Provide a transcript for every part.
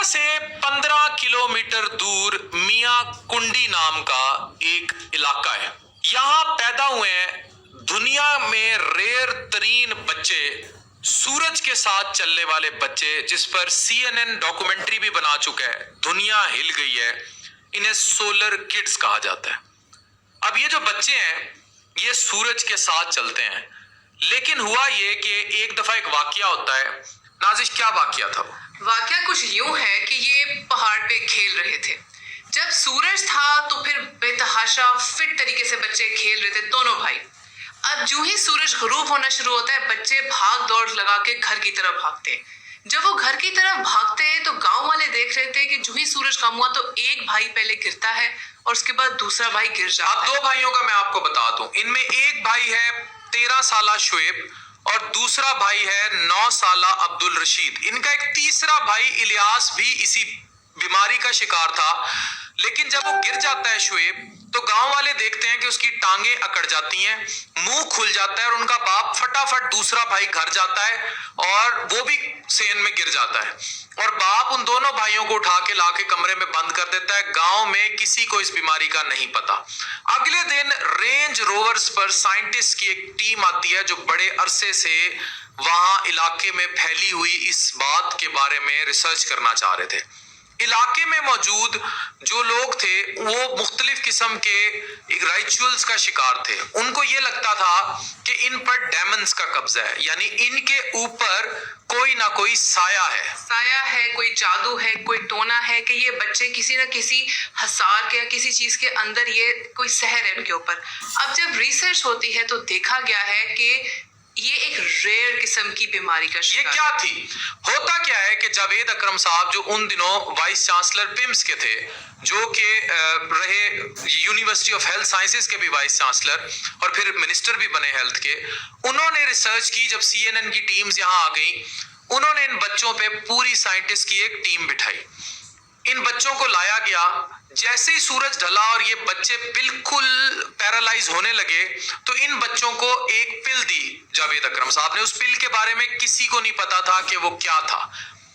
से 15 किलोमीटर दूर मियां कुंडी नाम का एक इलाका है। यहां पैदा हुए हैं दुनिया में रेयर तरीन बच्चे, सूरज के साथ चलने वाले बच्चे, जिस पर CNN डॉक्यूमेंट्री भी बना चुका है, दुनिया हिल गई है। इन्हें सोलर किड्स कहा जाता है। अब ये जो बच्चे हैं ये सूरज के साथ चलते हैं, लेकिन हुआ ये कि एक दफा एक वाकया होता है। नाजिश, क्या वाकया था? वाकया कुछ यूं है कि ये पहाड़ पे खेल रहे थे। जब सूरज था तो फिर बेतहाशा फिट तरीके से बच्चे खेल रहे थे, दोनों भाई। अब जो ही सूरज गरूब होना शुरू होता है, बच्चे भाग दौड़ लगा के घर की तरफ भागते हैं। जब वो घर की तरफ भागते हैं तो गांव वाले देख रहे थे कि जो ही सूरज कम हुआ तो एक भाई पहले गिरता है और उसके बाद दूसरा भाई गिर जाता है। अब दो भाइयों का मैं आपको बता दूं, इनमें एक भाई है 13 साला शुएब और दूसरा भाई है 9 साला अब्दुल रशीद। इनका एक तीसरा भाई इलियास भी इसी बीमारी का शिकार था, लेकिन जब वो गिर जाता है शुएब, तो गांव वाले देखते हैं कि उसकी टांगे अकड़ जाती हैं, मुंह खुल जाता है और उनका बाप फटाफट दूसरा भाई घर जाता है और वो भी सेन में गिर जाता है। और बाप उन दोनों भाइयों को उठा के लाके कमरे में बंद कर देता है। गांव में किसी को इस बीमारी का नहीं पता। अगले दिन रेंज रोवर्स पर साइंटिस्ट की एक टीम आती है जो बड़े अरसे से वहां इलाके में फैली हुई इस बात के बारे में रिसर्च करना चाह रहे थे। इलाके में मौजूद जो लोग थे वो मुख्तलिफ किस्म के रिचुअल्स का शिकार थे। उनको ये लगता था कि इन पर डेमन्स का कब्जा है, यानी इनके ऊपर कोई ना कोई साया है, कोई जादू है, कोई टोना है कि ये बच्चे किसी न किसी हसार के या किसी चीज के अंदर ये कोई सहर है उनके ऊपर। अब जब रिसर्च होती है तो देखा गया है कि ये एक रेयर किस्म की बीमारी का शिकार। ये क्या थी? होता क्या है कि जावेद अकरम साहब जो उन दिनों वाइस चांसलर पिम्स के थे, जो कि रहे यूनिवर्सिटी ऑफ हेल्थ साइंसेस के भी वाइस चांसलर और फिर मिनिस्टर भी बने हेल्थ के, उन्होंने रिसर्च की। जब CNN की टीम्स यहाँ आ गई, उन्होंने इन बच्चों पे पूरी साइंटिस्ट की एक टीम बिठाई। इन बच्चों को लाया गया। जैसे ही सूरज ढला और ये बच्चे बिल्कुल पैरालाइज होने लगे, तो इन बच्चों को एक पिल दी जावेद अकरम साहब ने। उस पिल के बारे में किसी को नहीं पता था कि वो क्या था।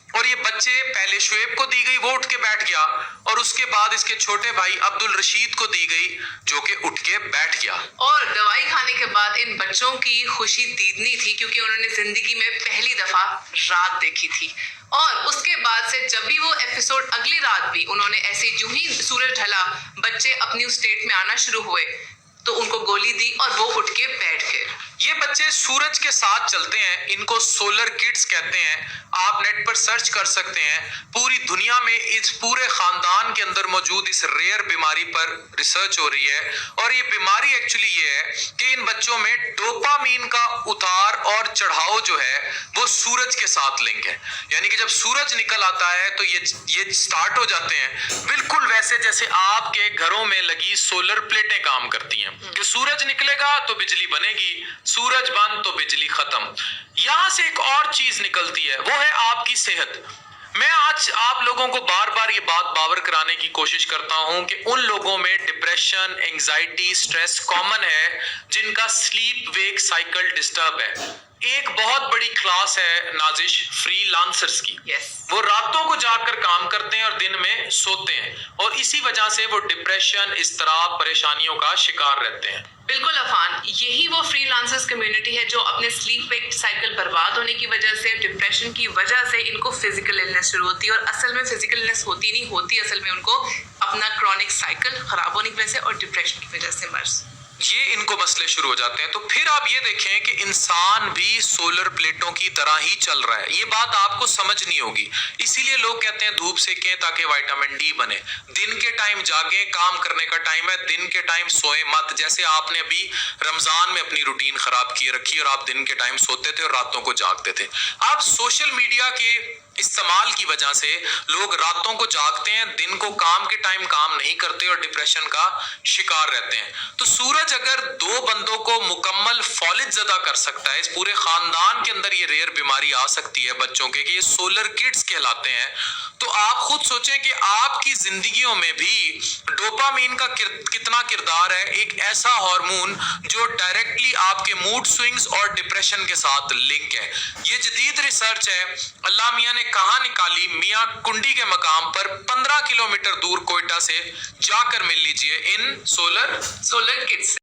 और ये बच्चे पहले शुएब को दी गई, वो उठ के बैठ गया, और उसके बाद इसके छोटे भाई अब्दुल रशीद को दी गई, जो कि उठ के बैठ गया। और दवाई खाने के बाद इन बच्चों की खुशी दीदनी थी, क्योंकि उन्होंने जिंदगी में पहली दफा रात देखी थी। और उसके बाद से जब भी वो एपिसोड, अगली रात भी उन्होंने ऐसे जो ही सूरज ढला, बच्चे अपनी उस स्टेट में आना शुरू हुए, तो उनको गोली दी और वो उठ के बैठ गए। ये बच्चे सूरज के साथ चलते हैं, इनको सोलर किड्स कहते हैं। आप नेट पर सर्च कर सकते हैं। पूरी दुनिया में इस पूरे खानदान के अंदर मौजूद इस रेयर बीमारी पर रिसर्च हो रही है। और ये बीमारी एक्चुअली ये है कि इन बच्चों में डोपामीन का उतार और चढ़ाव जो है वो सूरज के साथ लिंक है। यानी कि जब सूरज निकल आता है तो ये स्टार्ट हो जाते हैं, बिल्कुल वैसे जैसे आपके घरों में लगी सोलर प्लेटें काम करती हैं कि सूरज निकलेगा तो बिजली बनेगी, सूरज बंद तो बिजली खत्म। यहां से एक और चीज निकलती है, वो है आपकी सेहत। मैं आज आप लोगों को बार बार ये बात बावर कराने की कोशिश करता हूं कि उन लोगों में डिप्रेशन, एंजाइटी, स्ट्रेस कॉमन है जिनका स्लीप वेक साइकिल डिस्टर्ब है। एक बहुत बड़ी क्लास है नाजिश फ्रीलांसर्स की। वो रातों को जाकर काम करते हैं और दिन में सोते हैं, और इसी वजह से वो डिप्रेशन, इज़्तिराब, परेशानियों का शिकार रहते हैं। बिल्कुल अफान, यही वो फ्रीलांसर्स कम्युनिटी है जो अपने स्लीप वेक साइकिल बर्बाद होने की वजह से, डिप्रेशन की वजह से इनको फिजिकल इलनेस शुरू होती है। और असल में फिजिकल इलनेस होती नहीं होती, असल में उनको अपना क्रॉनिक साइकिल खराब होने की वजह से और डिप्रेशन की वजह से मर्ज, ये इनको मसले शुरू हो जाते हैं। तो फिर आप ये देखें कि इंसान भी सोलर प्लेटों की तरह ही चल रहा है। ये बात आपको समझनी होगी। इसीलिए लोग कहते हैं धूप सेकें ताकि विटामिन डी बने। दिन के टाइम जागें, काम करने का टाइम है, दिन के टाइम सोएं मत। जैसे आपने अभी रमजान में अपनी रूटीन खराब किए रखी और आप दिन के टाइम सोते थे और रातों को जागते थे। अब सोशल मीडिया के इस्तेमाल की वजह से लोग रातों को जागते हैं, दिन को काम के टाइम काम नहीं करते और डिप्रेशन का शिकार रहते हैं। तो सूरज अगर दो बंदों को मुकम्मल फौलिज ज़दा कर सकता है, इस पूरे खानदान के अंदर ये रेयर बीमारी आ सकती है बच्चों के कि ये सोलर किड्स कहलाते हैं, तो आप खुद खुद सोचें कि आपकी जिंदगियों में भी डोपामीन का कितना किरदार है, एक ऐसा हार्मोन जो डायरेक्टली आपके मूड स्विंग्स और डिप्रेशन के साथ लिंक है। ये जदीद रिसर्च है, अल्लाह मियां ने कहाँ निकाली, मियां कुंडी के मकाम पर 15 किलोमीटर दूर कोयटा से जाकर मिल लीजिए इन सोलर किड्स।